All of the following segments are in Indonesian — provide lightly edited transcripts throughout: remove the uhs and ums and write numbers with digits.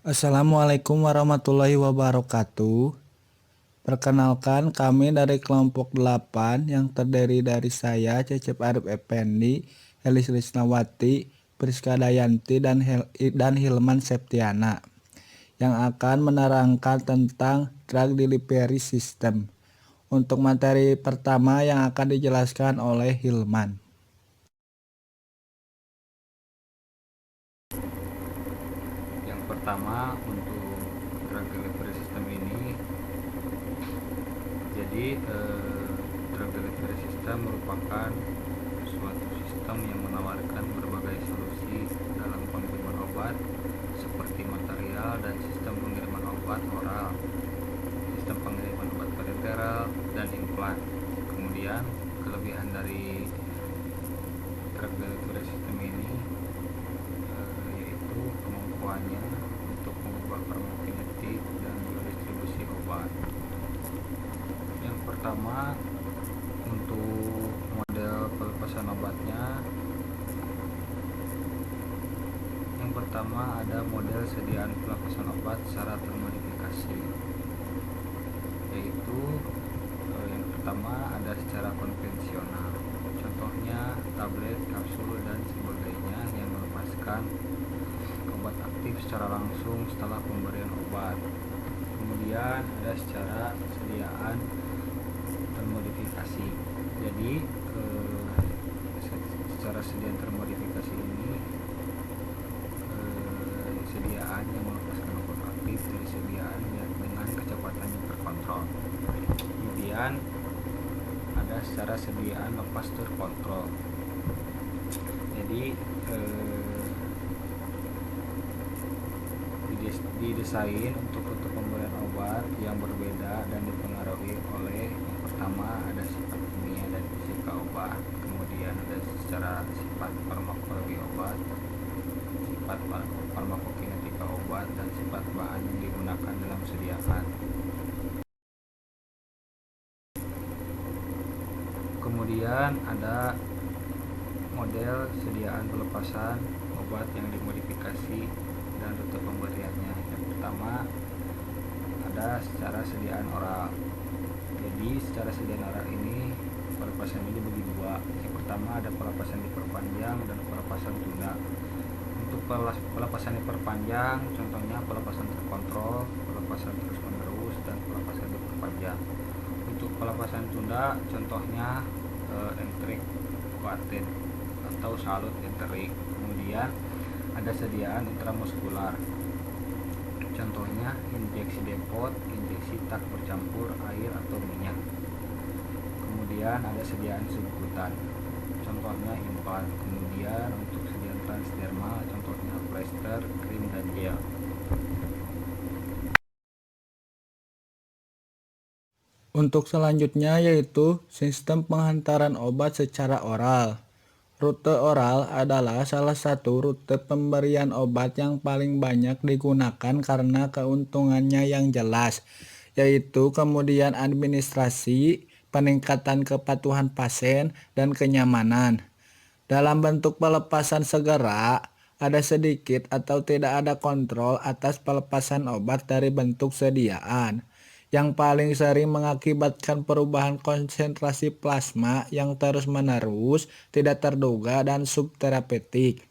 Assalamualaikum warahmatullahi wabarakatuh. Perkenalkan, kami dari kelompok 8 yang terdiri dari saya, Cecep Arif Effendi, Helis Lisnawati, Priska Dayanti, dan Hilman Septiana, yang akan menerangkan tentang drug delivery system. Untuk materi pertama yang akan dijelaskan oleh Hilman. Yang pertama untuk drug delivery system ini, jadi drug delivery system merupakan suatu sistem yang menawarkan berbagai solusi dalam pengiriman obat seperti material dan sistem pengiriman obat oral, sistem pengiriman obat periferal, dan implan. Kemudian kelebihan dari drug delivery system ini yaitu kemampuannya untuk mengubah farmakokinetik dan biodistribusi obat. Yang pertama, untuk model pelepasan obatnya, yang pertama ada model sediaan pelepasan obat secara termodifikasi, yaitu yang pertama ada secara konvensional, contohnya tablet, kapsul, dan sebagainya yang melepaskan obat aktif secara langsung setelah pemberian obat. Kemudian ada secara sediaan termodifikasi. Jadi secara sediaan termodifikasi ini sediaan yang melepaskan obat aktif dari sediaan yang dengan kecepatan yang terkontrol. Kemudian ada secara sediaan lepas terkontrol. Jadi didesain untuk rute pemberian obat yang berbeda dan dipengaruhi oleh yang pertama ada sifat kimia dan fisika obat, kemudian ada secara sifat farmakologi obat, sifat farmakokinetika obat, dan sifat bahan yang digunakan dalam sediaan. Kemudian ada model sediaan pelepasan obat yang dimodifikasi dan rute pemberiannya. Yang pertama ada secara sediaan oral. Jadi secara sediaan oral ini pelepasan ini bagi dua. Yang pertama ada pelepasan diperpanjang dan pelepasan tunda. Untuk pelepasan diperpanjang, contohnya pelepasan terkontrol, pelepasan terus menerus, dan pelepasan diperpanjang. Untuk pelepasan tunda, contohnya entrik kuatin atau salut enterik. Kemudian ada sediaan intramuskular, contohnya injeksi depot, injeksi tak bercampur air atau minyak. Kemudian ada sediaan subkutan, contohnya implan. Kemudian untuk sediaan transdermal, contohnya plester, krim, dan gel. Untuk selanjutnya yaitu sistem penghantaran obat secara oral. Rute oral adalah salah satu rute pemberian obat yang paling banyak digunakan karena keuntungannya yang jelas, yaitu kemudian administrasi, peningkatan kepatuhan pasien, dan kenyamanan. Dalam bentuk pelepasan segera, ada sedikit atau tidak ada kontrol atas pelepasan obat dari bentuk sediaan, yang paling sering mengakibatkan perubahan konsentrasi plasma yang terus-menerus, tidak terduga, dan subterapeutik.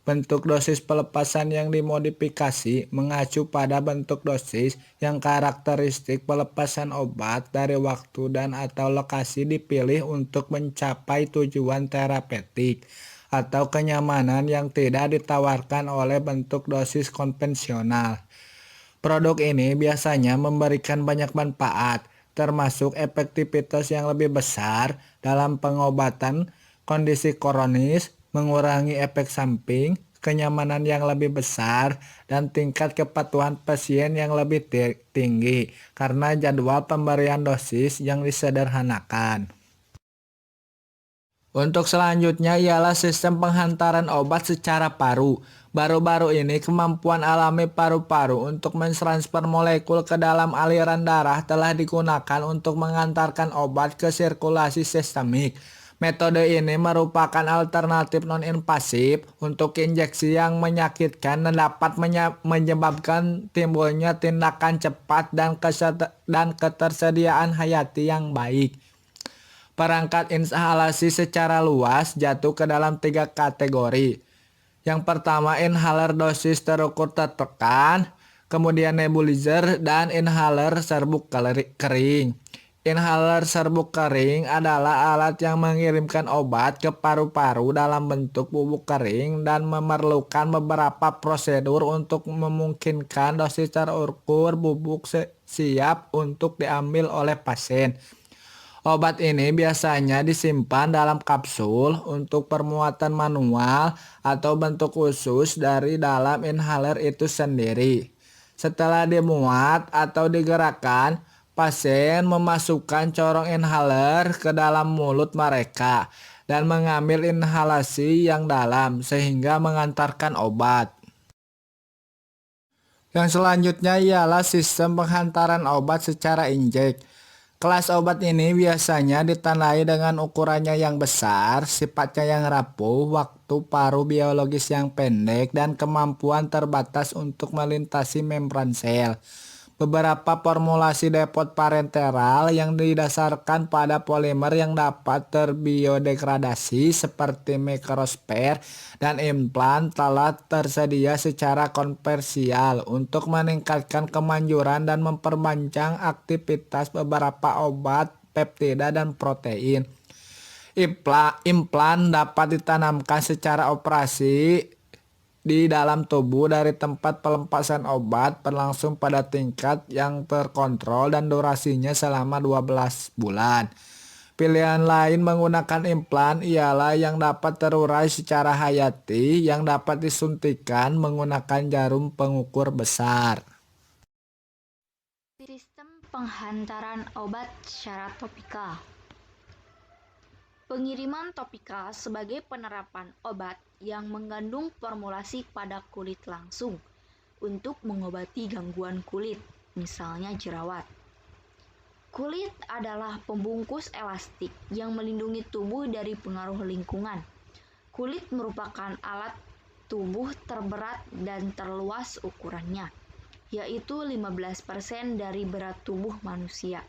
Bentuk dosis pelepasan yang dimodifikasi mengacu pada bentuk dosis yang karakteristik pelepasan obat dari waktu dan atau lokasi dipilih untuk mencapai tujuan terapeutik atau kenyamanan yang tidak ditawarkan oleh bentuk dosis konvensional. Produk ini biasanya memberikan banyak manfaat, termasuk efektivitas yang lebih besar dalam pengobatan kondisi kronis, mengurangi efek samping, kenyamanan yang lebih besar, dan tingkat kepatuhan pasien yang lebih tinggi karena jadwal pemberian dosis yang disederhanakan. Untuk selanjutnya ialah sistem penghantaran obat secara paru. Baru-baru ini kemampuan alami paru-paru untuk mentransfer molekul ke dalam aliran darah telah digunakan untuk mengantarkan obat ke sirkulasi sistemik. Metode ini merupakan alternatif non-invasif untuk injeksi yang menyakitkan dan dapat menyebabkan timbulnya tindakan cepat dan ketersediaan hayati yang baik. Perangkat inhalasi secara luas jatuh ke dalam 3 kategori. Yang pertama, inhaler dosis terukur tertekan, kemudian nebulizer, dan inhaler serbuk kering. Inhaler serbuk kering adalah alat yang mengirimkan obat ke paru-paru dalam bentuk bubuk kering dan memerlukan beberapa prosedur untuk memungkinkan dosis terukur bubuk siap untuk diambil oleh pasien. Obat ini biasanya disimpan dalam kapsul untuk permuatan manual atau bentuk khusus dari dalam inhaler itu sendiri. Setelah dimuat atau digerakkan, pasien memasukkan corong inhaler ke dalam mulut mereka dan mengambil inhalasi yang dalam sehingga mengantarkan obat. Yang selanjutnya ialah sistem penghantaran obat secara injek. Kelas obat ini biasanya ditandai dengan ukurannya yang besar, sifatnya yang rapuh, waktu paruh biologis yang pendek, dan kemampuan terbatas untuk melintasi membran sel. Beberapa formulasi depot parenteral yang didasarkan pada polimer yang dapat terbiodegradasi seperti microsphere dan implan telah tersedia secara komersial untuk meningkatkan kemanjuran dan memperpanjang aktivitas beberapa obat, peptida, dan protein. Implan dapat ditanamkan secara operasi di dalam tubuh dari tempat pelepasan obat berlangsung pada tingkat yang terkontrol dan durasinya selama 12 bulan. Pilihan lain menggunakan implan ialah yang dapat terurai secara hayati yang dapat disuntikan menggunakan jarum pengukur besar. Sistem penghantaran obat secara topikal. Pengiriman topikal sebagai penerapan obat yang mengandung formulasi pada kulit langsung untuk mengobati gangguan kulit, misalnya jerawat. Kulit adalah pembungkus elastik yang melindungi tubuh dari pengaruh lingkungan. Kulit merupakan alat tubuh terberat dan terluas ukurannya, yaitu 15% dari berat tubuh manusia.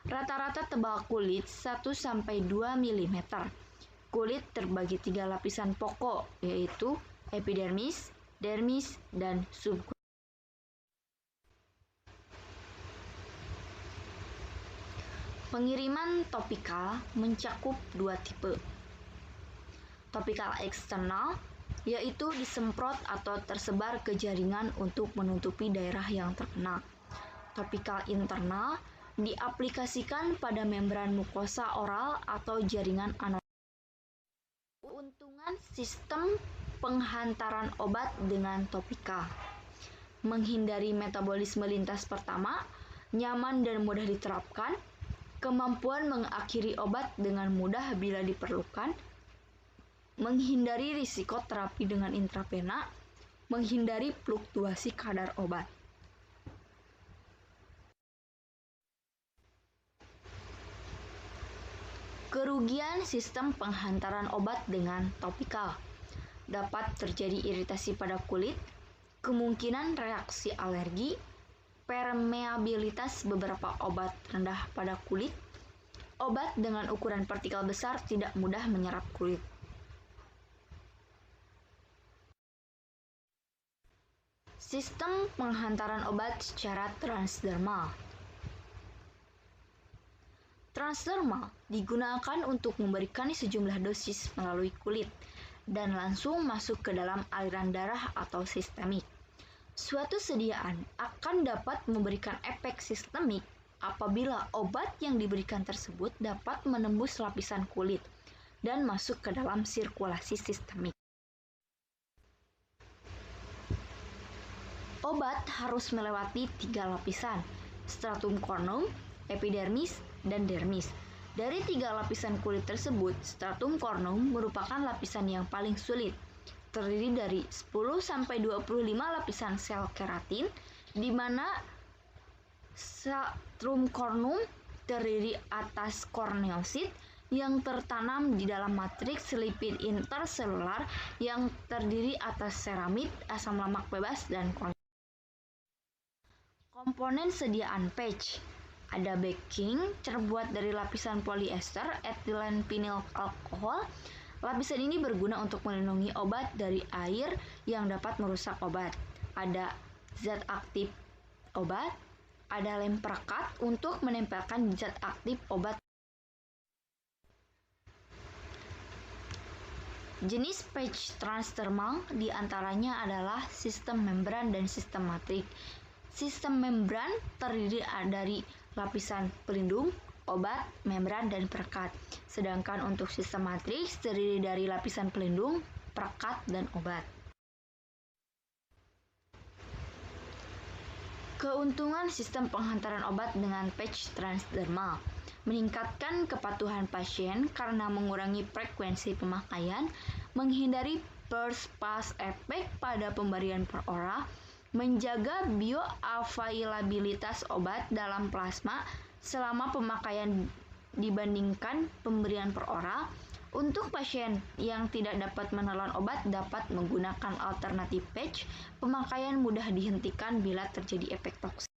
Rata-rata tebal kulit 1-2 mm. Kulit terbagi 3 lapisan pokok, yaitu epidermis, dermis, dan subkutis. Pengiriman topikal mencakup 2 tipe. Topikal eksternal, yaitu disemprot atau tersebar ke jaringan untuk menutupi daerah yang terkena. Topikal internal diaplikasikan pada membran mukosa oral atau jaringan anal. Keuntungan sistem penghantaran obat dengan topikal: menghindari metabolisme lintas pertama, nyaman dan mudah diterapkan, kemampuan mengakhiri obat dengan mudah bila diperlukan, menghindari risiko terapi dengan intravena, menghindari fluktuasi kadar obat. Kerugian sistem penghantaran obat dengan topikal: dapat terjadi iritasi pada kulit, kemungkinan reaksi alergi, permeabilitas beberapa obat rendah pada kulit, obat dengan ukuran partikel besar tidak mudah menyerap kulit. Sistem penghantaran obat secara transdermal. Transdermal digunakan untuk memberikan sejumlah dosis melalui kulit dan langsung masuk ke dalam aliran darah atau sistemik. Suatu sediaan akan dapat memberikan efek sistemik apabila obat yang diberikan tersebut dapat menembus lapisan kulit dan masuk ke dalam sirkulasi sistemik. Obat harus melewati 3 lapisan: stratum corneum, epidermis, dan dermis. Dari 3 lapisan kulit tersebut, stratum corneum merupakan lapisan yang paling sulit. Terdiri dari 10-25 lapisan sel keratin, di mana stratum corneum terdiri atas korneosit yang tertanam di dalam matriks lipid interselular yang terdiri atas seramid, asam lemak bebas, dan kolesterol. Komponen sediaan patch ada backing terbuat dari lapisan polyester etilen vinyl alkohol. Lapisan ini berguna untuk melindungi obat dari air yang dapat merusak obat. Ada zat aktif obat, ada lem perekat untuk menempelkan zat aktif obat. Jenis patch transdermal diantaranya adalah sistem membran dan sistem matrik. Sistem membran terdiri dari lapisan pelindung, obat, membran, dan perekat. Sedangkan untuk sistem matriks terdiri dari lapisan pelindung, perekat, dan obat. Keuntungan sistem penghantaran obat dengan patch transdermal meningkatkan kepatuhan pasien karena mengurangi frekuensi pemakaian, menghindari first pass effect pada pemberian per oral, menjaga bioavailabilitas obat dalam plasma selama pemakaian dibandingkan pemberian per oral. Untuk pasien yang tidak dapat menelan obat dapat menggunakan alternatif patch. Pemakaian mudah dihentikan bila terjadi efek toksik.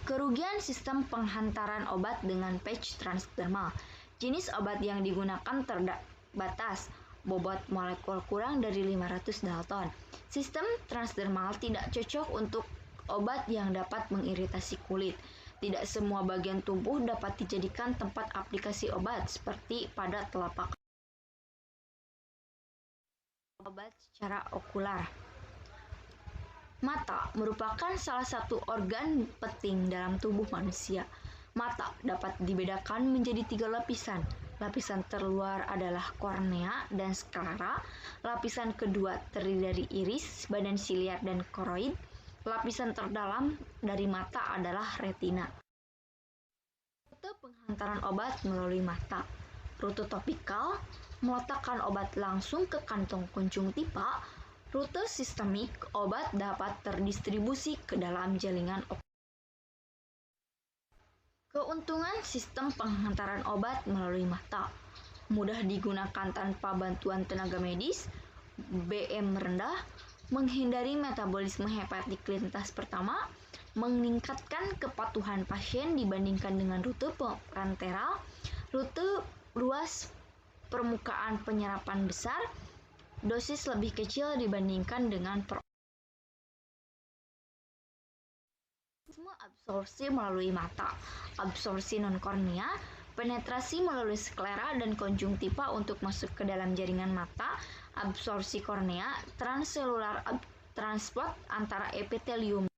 Kerugian sistem penghantaran obat dengan patch transdermal. Jenis obat yang digunakan terbatas, bobot molekul kurang dari 500 Dalton. Sistem transdermal tidak cocok untuk obat yang dapat mengiritasi kulit. Tidak semua bagian tubuh dapat dijadikan tempat aplikasi obat, seperti pada telapak obat secara okular. Mata merupakan salah satu organ penting dalam tubuh manusia. Mata dapat dibedakan menjadi 3 lapisan. Lapisan terluar adalah kornea dan sklera. Lapisan kedua terdiri dari iris, badan siliar, dan koroid. Lapisan terdalam dari mata adalah retina. Rute penghantaran obat melalui mata. Rute topikal meletakkan obat langsung ke kantong konjungtiva. Rute sistemik obat dapat terdistribusi ke dalam jaringan obat. Keuntungan sistem penghantaran obat melalui mata. Mudah digunakan tanpa bantuan tenaga medis, BM rendah, menghindari metabolisme hepatik lintas pertama, meningkatkan kepatuhan pasien dibandingkan dengan rute parenteral, rute luas permukaan penyerapan besar, dosis lebih kecil dibandingkan dengan absorpsi melalui mata, absorpsi non-kornea, penetrasi melalui sklera dan konjungtiva untuk masuk ke dalam jaringan mata, absorpsi kornea, transselular transport antara epitelium.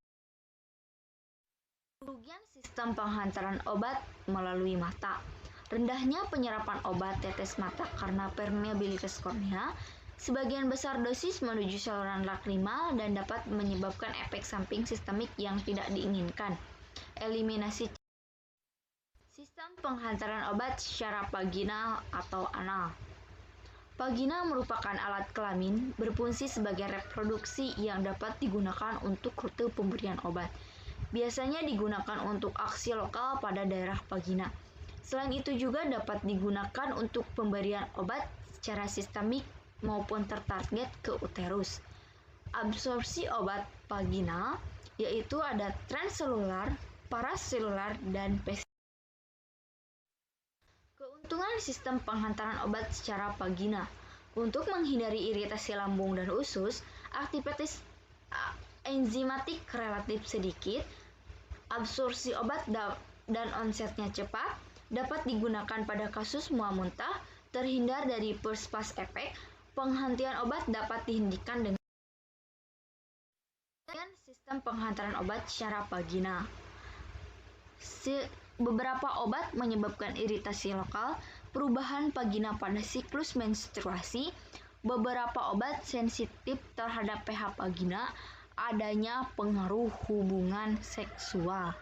Kerugian sistem penghantaran obat melalui mata. Rendahnya penyerapan obat tetes mata karena permeabilitas kornea. Sebagian besar dosis menuju saluran lakrima dan dapat menyebabkan efek samping sistemik yang tidak diinginkan. Eliminasi sistem penghantaran obat secara vaginal atau anal. Vagina merupakan alat kelamin berfungsi sebagai reproduksi yang dapat digunakan untuk rute pemberian obat. Biasanya digunakan untuk aksi lokal pada daerah vagina. Selain itu juga dapat digunakan untuk pemberian obat secara sistemik maupun tertarget ke uterus. Absorpsi obat vaginal yaitu ada transselular, paraselular, dan pes. Keuntungan sistem penghantaran obat secara vagina. Untuk menghindari iritasi lambung dan usus, aktivitas enzimatik relatif sedikit, absorpsi obat dan onsetnya cepat, dapat digunakan pada kasus mual muntah, terhindar dari first pass effect, penghentian obat dapat dihentikan dengan sistem penghantaran obat secara vaginal. Beberapa obat menyebabkan iritasi lokal, perubahan vagina pada siklus menstruasi. Beberapa obat sensitif terhadap pH vagina, adanya pengaruh hubungan seksual.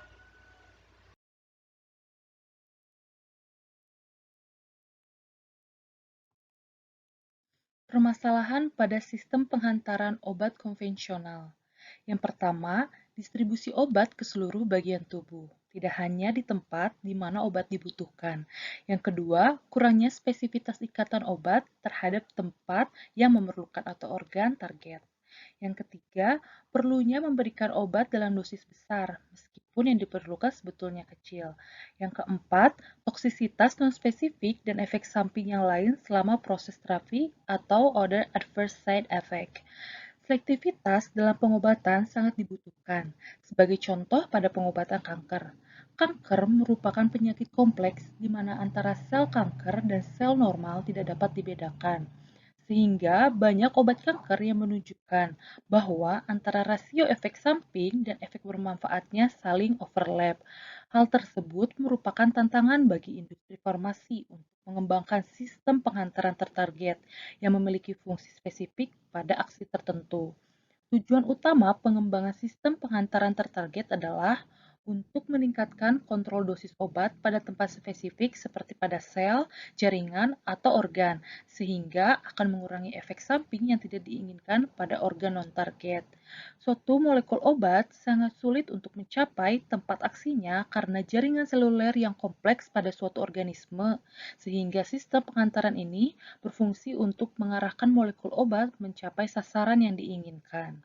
Permasalahan pada sistem penghantaran obat konvensional. Yang pertama, distribusi obat ke seluruh bagian tubuh. tidak hanya di tempat di mana obat dibutuhkan. Yang kedua, kurangnya spesifitas ikatan obat terhadap tempat yang memerlukan atau organ target. Yang ketiga, perlunya memberikan obat dalam dosis besar, meskipun yang diperlukan sebetulnya kecil. Yang keempat, toksisitas non-spesifik dan efek samping yang lain selama proses terapi atau other adverse side effect. Selektivitas dalam pengobatan sangat dibutuhkan, sebagai contoh pada pengobatan kanker. Kanker merupakan penyakit kompleks di mana antara sel kanker dan sel normal tidak dapat dibedakan, sehingga banyak obat kanker yang menunjukkan bahwa antara rasio efek samping dan efek bermanfaatnya saling overlap. Hal tersebut merupakan tantangan bagi industri farmasi untuk mengembangkan sistem penghantaran tertarget yang memiliki fungsi spesifik pada aksi tertentu. Tujuan utama pengembangan sistem penghantaran tertarget adalah untuk meningkatkan kontrol dosis obat pada tempat spesifik seperti pada sel, jaringan, atau organ, sehingga akan mengurangi efek samping yang tidak diinginkan pada organ non-target. Suatu molekul obat sangat sulit untuk mencapai tempat aksinya karena jaringan seluler yang kompleks pada suatu organisme, sehingga sistem penghantaran ini berfungsi untuk mengarahkan molekul obat mencapai sasaran yang diinginkan.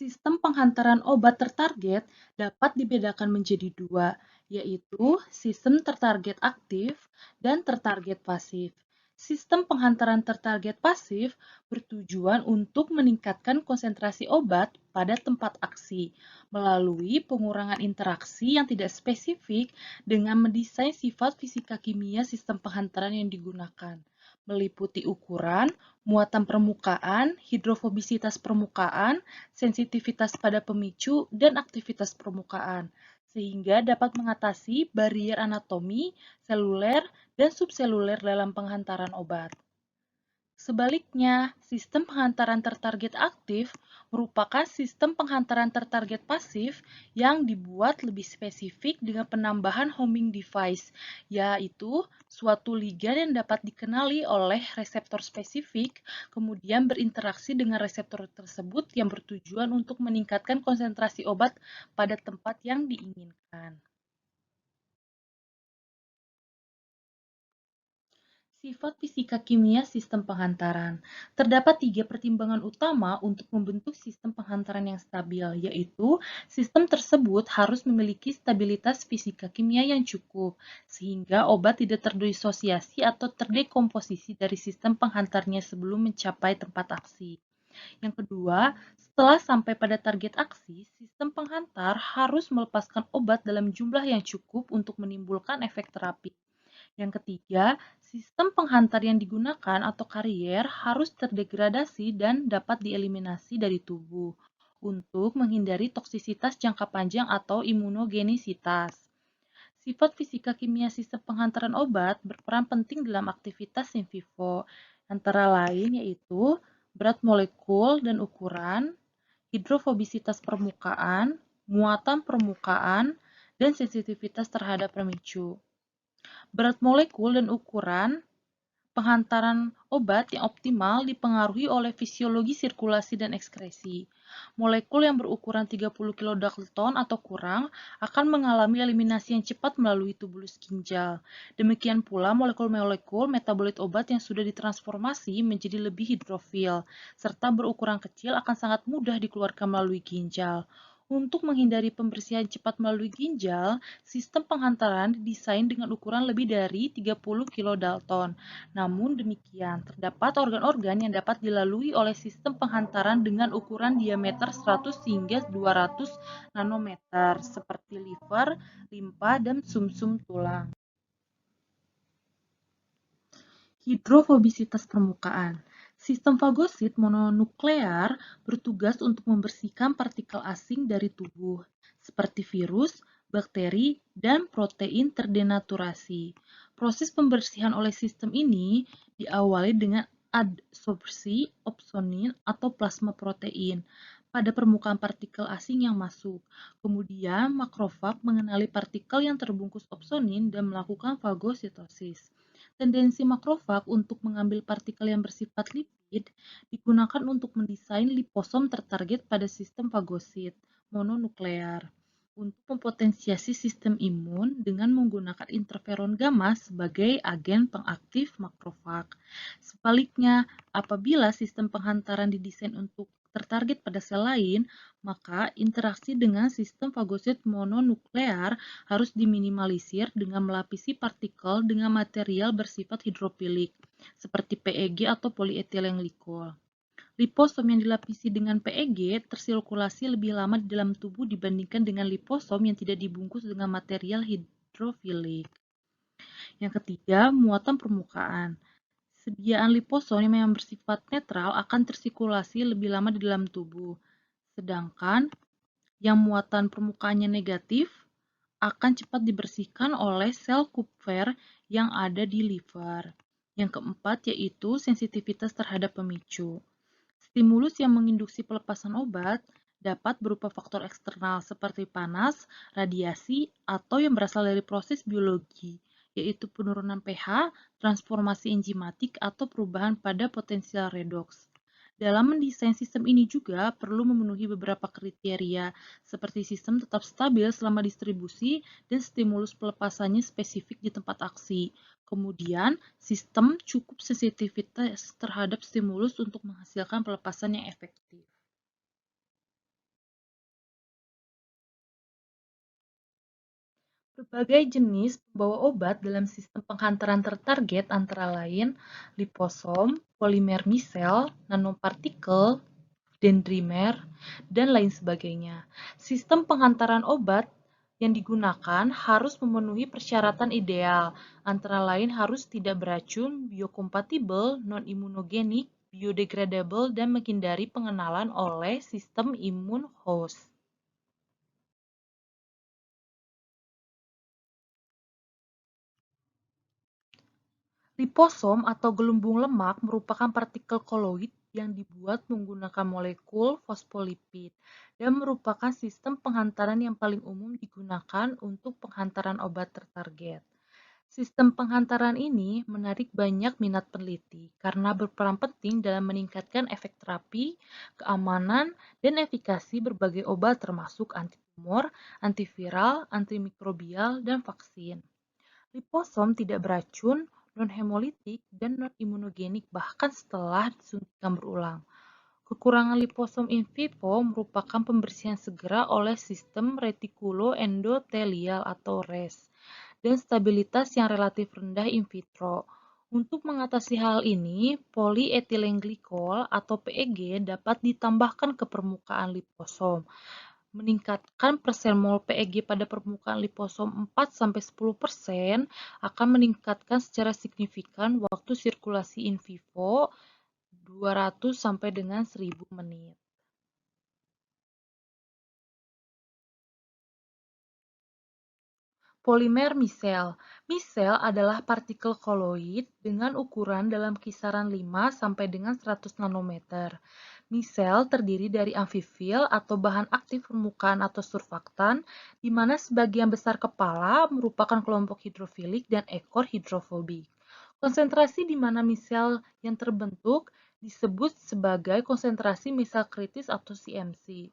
Sistem penghantaran obat tertarget dapat dibedakan menjadi dua, yaitu sistem tertarget aktif dan tertarget pasif. Sistem penghantaran tertarget pasif bertujuan untuk meningkatkan konsentrasi obat pada tempat aksi melalui pengurangan interaksi yang tidak spesifik dengan mendesain sifat fisika kimia sistem penghantaran yang digunakan, meliputi ukuran, muatan permukaan, hidrofobisitas permukaan, sensitivitas pada pemicu, dan aktivitas permukaan, sehingga dapat mengatasi barrier anatomi, seluler, dan subseluler dalam penghantaran obat. Sebaliknya, sistem penghantaran tertarget aktif merupakan sistem penghantaran tertarget pasif yang dibuat lebih spesifik dengan penambahan homing device, yaitu suatu ligan yang dapat dikenali oleh reseptor spesifik, kemudian berinteraksi dengan reseptor tersebut yang bertujuan untuk meningkatkan konsentrasi obat pada tempat yang diinginkan. Sifat fisika kimia sistem penghantaran. Terdapat 3 pertimbangan utama untuk membentuk sistem penghantaran yang stabil, yaitu sistem tersebut harus memiliki stabilitas fisika kimia yang cukup, sehingga obat tidak terdisosiasi atau terdekomposisi dari sistem penghantarnya sebelum mencapai tempat aksi. Yang kedua, setelah sampai pada target aksi, sistem penghantar harus melepaskan obat dalam jumlah yang cukup untuk menimbulkan efek terapi. Yang ketiga, sistem penghantar yang digunakan atau karier harus terdegradasi dan dapat dieliminasi dari tubuh untuk menghindari toksisitas jangka panjang atau imunogenisitas. Sifat fisika kimia sistem penghantaran obat berperan penting dalam aktivitas in vivo, antara lain yaitu berat molekul dan ukuran, hidrofobisitas permukaan, muatan permukaan, dan sensitivitas terhadap pemicu. Berat molekul dan ukuran penghantaran obat yang optimal dipengaruhi oleh fisiologi sirkulasi dan ekskresi. Molekul yang berukuran 30 kilodalton atau kurang akan mengalami eliminasi yang cepat melalui tubulus ginjal. Demikian pula molekul-molekul metabolit obat yang sudah ditransformasi menjadi lebih hidrofil, serta berukuran kecil akan sangat mudah dikeluarkan melalui ginjal. Untuk menghindari pembersihan cepat melalui ginjal, sistem penghantaran didesain dengan ukuran lebih dari 30 kilodalton. Namun demikian, terdapat organ-organ yang dapat dilalui oleh sistem penghantaran dengan ukuran diameter 100 hingga 200 nanometer, seperti liver, limpa, dan sumsum tulang. Hidrofobisitas permukaan. Sistem fagosit mononuklear bertugas untuk membersihkan partikel asing dari tubuh, seperti virus, bakteri, dan protein terdenaturasi. Proses pembersihan oleh sistem ini diawali dengan adsorpsi opsonin atau plasma protein pada permukaan partikel asing yang masuk. Kemudian, makrofag mengenali partikel yang terbungkus opsonin dan melakukan fagositosis. Tendensi makrofag untuk mengambil partikel yang bersifat lipid digunakan untuk mendesain liposom tertarget pada sistem fagosit mononuklear untuk mempotensiasi sistem imun dengan menggunakan interferon gamma sebagai agen pengaktif makrofag. Sebaliknya, apabila sistem penghantaran didesain untuk tertarget pada sel lain, maka interaksi dengan sistem fagosit mononuklear harus diminimalisir dengan melapisi partikel dengan material bersifat hidrofilik, seperti PEG atau polietilen glikol. Liposom yang dilapisi dengan PEG tersirkulasi lebih lama di dalam tubuh dibandingkan dengan liposom yang tidak dibungkus dengan material hidrofilik. Yang ketiga, muatan permukaan. Sediaan liposom yang memang bersifat netral akan tersirkulasi lebih lama di dalam tubuh. Sedangkan yang muatan permukaannya negatif akan cepat dibersihkan oleh sel Kupffer yang ada di liver. Yang keempat yaitu sensitivitas terhadap pemicu. Stimulus yang menginduksi pelepasan obat dapat berupa faktor eksternal seperti panas, radiasi, atau yang berasal dari proses biologi, yaitu penurunan pH, transformasi enzimatik, atau perubahan pada potensial redoks. Dalam mendesain sistem ini juga perlu memenuhi beberapa kriteria, seperti sistem tetap stabil selama distribusi dan stimulus pelepasannya spesifik di tempat aksi. Kemudian, sistem cukup sensitivitas terhadap stimulus untuk menghasilkan pelepasan yang efektif. Berbagai jenis pembawa obat dalam sistem penghantaran tertarget antara lain liposom, polimer misel, nanopartikel, dendrimer, dan lain sebagainya. Sistem penghantaran obat yang digunakan harus memenuhi persyaratan ideal, antara lain harus tidak beracun, biokompatibel, non-imunogenik, biodegradable, dan menghindari pengenalan oleh sistem imun host. Liposom atau gelembung lemak merupakan partikel koloid yang dibuat menggunakan molekul fosfolipid dan merupakan sistem penghantaran yang paling umum digunakan untuk penghantaran obat tertarget. Sistem penghantaran ini menarik banyak minat peneliti karena berperan penting dalam meningkatkan efek terapi, keamanan, dan efikasi berbagai obat termasuk antitumor, antiviral, antimikrobial, dan vaksin. Liposom tidak beracun, non-hemolitik, dan non-imunogenik bahkan setelah disuntikan berulang. Kekurangan liposom in vivo merupakan pembersihan segera oleh sistem retikuloendotelial atau RES dan stabilitas yang relatif rendah in vitro. Untuk mengatasi hal ini, polietilen glikol atau PEG dapat ditambahkan ke permukaan liposom. Meningkatkan persen mol PEG pada permukaan liposom 4-10% akan meningkatkan secara signifikan waktu sirkulasi in vivo 200 sampai dengan 1000 menit. Polimer misel. Misel adalah partikel koloid dengan ukuran dalam kisaran 5 sampai dengan 100 nanometer. Misel terdiri dari amfifil atau bahan aktif permukaan atau surfaktan, di mana sebagian besar kepala merupakan kelompok hidrofilik dan ekor hidrofobik. Konsentrasi di mana misel yang terbentuk disebut sebagai konsentrasi misel kritis atau CMC.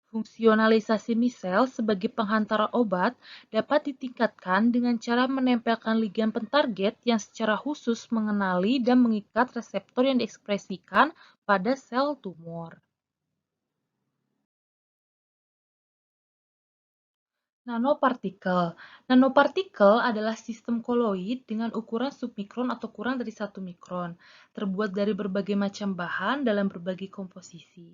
Fungsionalisasi misel sebagai penghantar obat dapat ditingkatkan dengan cara menempelkan ligan pentarget yang secara khusus mengenali dan mengikat reseptor yang diekspresikan pada sel tumor. Nanopartikel. Nanopartikel adalah sistem koloid dengan ukuran submikron atau kurang dari 1 mikron, terbuat dari berbagai macam bahan dalam berbagai komposisi.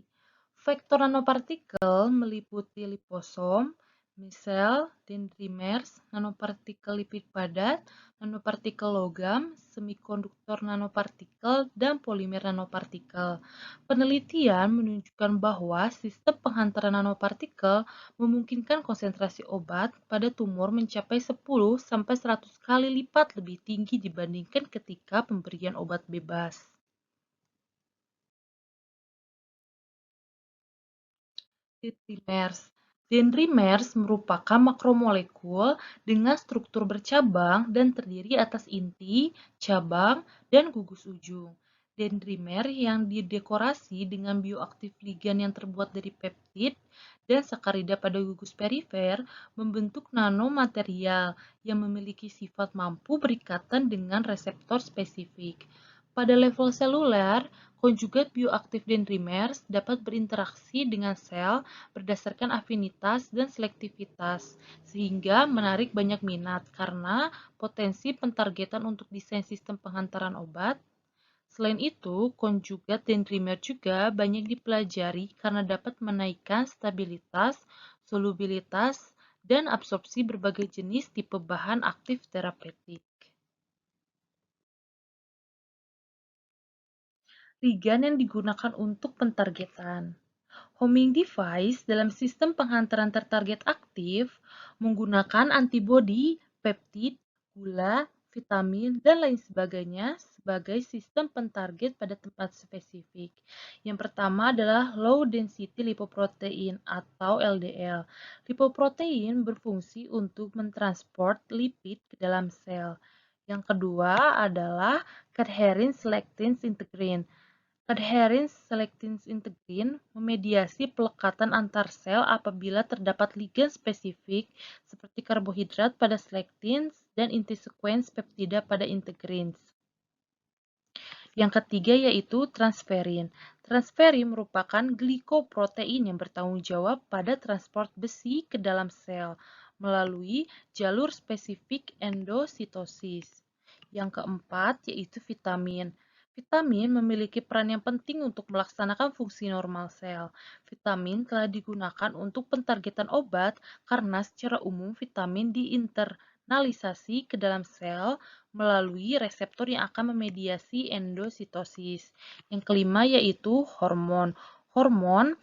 Vektor nanopartikel meliputi liposom, misel, dendrimers, nanopartikel lipid padat, nanopartikel logam, semikonduktor nanopartikel, dan polimer nanopartikel. Penelitian menunjukkan bahwa sistem penghantaran nanopartikel memungkinkan konsentrasi obat pada tumor mencapai 10-100 kali lipat lebih tinggi dibandingkan ketika pemberian obat bebas. Dendrimers. Dendrimers merupakan makromolekul dengan struktur bercabang dan terdiri atas inti, cabang, dan gugus ujung. Dendrimer yang didekorasi dengan bioaktif ligan yang terbuat dari peptid dan sakarida pada gugus perifer membentuk nanomaterial yang memiliki sifat mampu berikatan dengan reseptor spesifik. Pada level seluler, konjugat bioaktif dendrimers dapat berinteraksi dengan sel berdasarkan afinitas dan selektivitas, sehingga menarik banyak minat karena potensi pentargetan untuk desain sistem penghantaran obat. Selain itu, konjugat dendrimer juga banyak dipelajari karena dapat menaikkan stabilitas, solubilitas, dan absorpsi berbagai jenis tipe bahan aktif terapeutik. Ligan yang digunakan untuk pentargetan. Homing device dalam sistem penghantaran tertarget aktif menggunakan antibodi, peptid, gula, vitamin, dan lain sebagainya sebagai sistem pentarget pada tempat spesifik. Yang pertama adalah low density lipoprotein atau LDL. Lipoprotein berfungsi untuk mentransport lipid ke dalam sel. Yang kedua adalah cadherin selectin integrin. Cadherin selectin integrin memediasi pelekatan antar sel apabila terdapat ligan spesifik seperti karbohidrat pada selectins dan inti sekuens peptida pada integrins. Yang ketiga yaitu transferin. Transferin merupakan glikoprotein yang bertanggung jawab pada transport besi ke dalam sel melalui jalur spesifik endositosis. Yang keempat yaitu vitamin. Vitamin memiliki peran yang penting untuk melaksanakan fungsi normal sel. Vitamin telah digunakan untuk pentargetan obat karena secara umum vitamin diinternalisasi ke dalam sel melalui reseptor yang akan memediasi endositosis. Yang kelima yaitu hormon. Hormon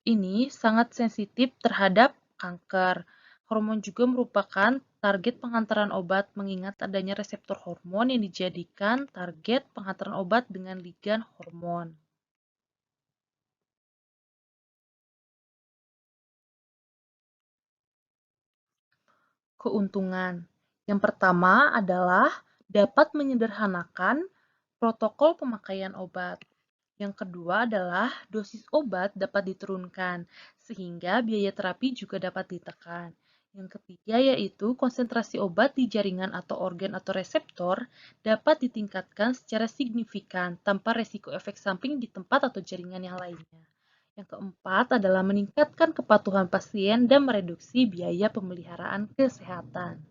ini sangat sensitif terhadap kanker. Hormon juga merupakan target penghantaran obat mengingat adanya reseptor hormon yang dijadikan target penghantaran obat dengan ligan hormon. Keuntungan. Yang pertama adalah dapat menyederhanakan protokol pemakaian obat. Yang kedua adalah dosis obat dapat diturunkan, sehingga biaya terapi juga dapat ditekan. Yang ketiga yaitu konsentrasi obat di jaringan atau organ atau reseptor dapat ditingkatkan secara signifikan tanpa resiko efek samping di tempat atau jaringan yang lainnya. Yang keempat adalah meningkatkan kepatuhan pasien dan mereduksi biaya pemeliharaan kesehatan.